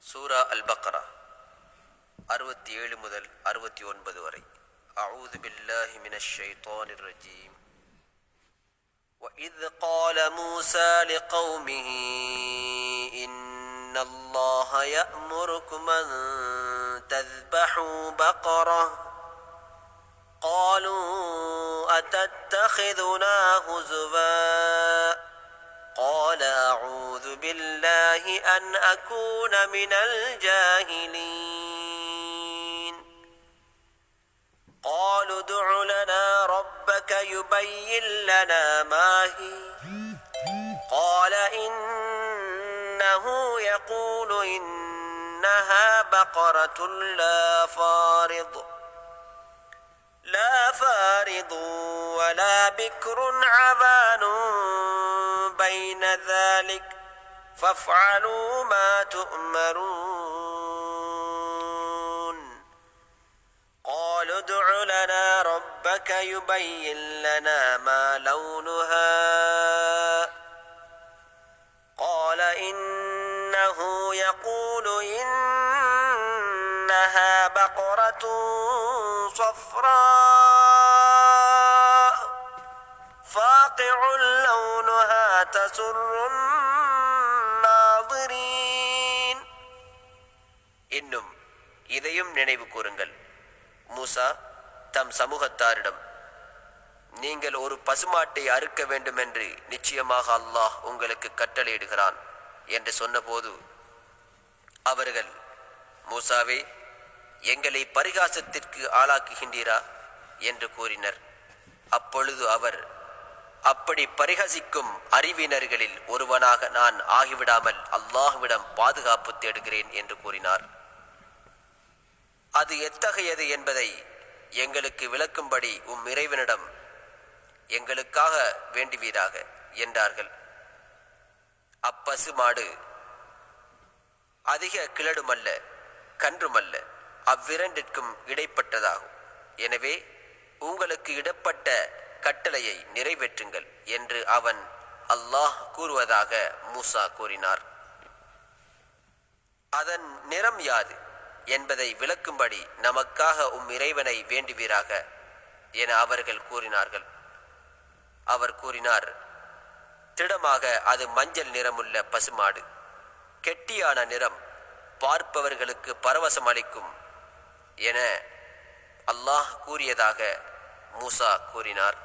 சூரா அல்-பக்ரா 67 முதல் 69 வரை. அஊது பில்லாஹி மினஷ் ஷைத்தானிர் ரஜீம். وَإِذْ قَالَ مُوسَى لِقَوْمِهِ إِنَّ اللَّهَ يَأْمُرُكُمْ أَن تَذْبَحُوا بَقَرَةً قَالُوا أَتَتَّخِذُنَا هُزُوًا قال أعوذ بالله أن أكون من الجاهلين قالوا ادع لنا ربك يبين لنا ما هي قال إنه يقول إنها بقرة لا فارض ولا بكر عوان بين ذلك فافعلوا ما تؤمرون قالوا ادع لنا ربك يبين لنا ما لونها قال إنه يقول إنها بقرة صفراء فاقع لونها تسر الناظرين. இன்னும் இதையும் நினைவு கூறுங்கள். மூசா தம் சமூகத்தாரிடம், நீங்கள் ஒரு பசுமாட்டை அறுக்க வேண்டும் என்று நிச்சயமாக அல்லாஹ் உங்களுக்கு கட்டளையிடுகிறான் என்று சொன்னபோது அவர்கள், மூசாவே, எங்களை பரிகாசத்திற்கு ஆளாக்குகின்றீரா என்று கூறினர். அப்பொழுது அவர், அப்படி பரிகசிக்கும் அறிவினர்களில் ஒருவனாக நான் ஆகிவிடாமல் அல்லாஹ்விடம் பாதுகாப்பு தேடுகிறேன் என்று கூறினார். அது எத்தகையது என்பதை எங்களுக்கு விளக்கும்படி இறைவனிடம் எங்களுக்காக வேண்டுவீராக என்றார்கள். அப்பசு மாடு அதிக கிழடுமல்ல, கன்றுமல்ல, அவ்விரண்டிற்கும் இடைப்பட்டதாகும். எனவே உங்களுக்கு இடப்பட்ட கட்டளையை நிறைவேற்றுங்கள் என்று அவன் அல்லாஹ் கூறுவதாக மூசா கூறினார். அதன் நிறம் யாது என்பதை விளக்கும்படி நமக்காக இறைவனை வேண்டுவீராக என அவர்கள் கூறினார்கள். அவர் கூறினார், திடமாக அது மஞ்சள் நிறமுள்ள பசுமாடு, கெட்டியான நிறம், பார்ப்பவர்களுக்கு பரவசம் அளிக்கும் என அல்லாஹ் கூறியதாக மூசா கூறினார்.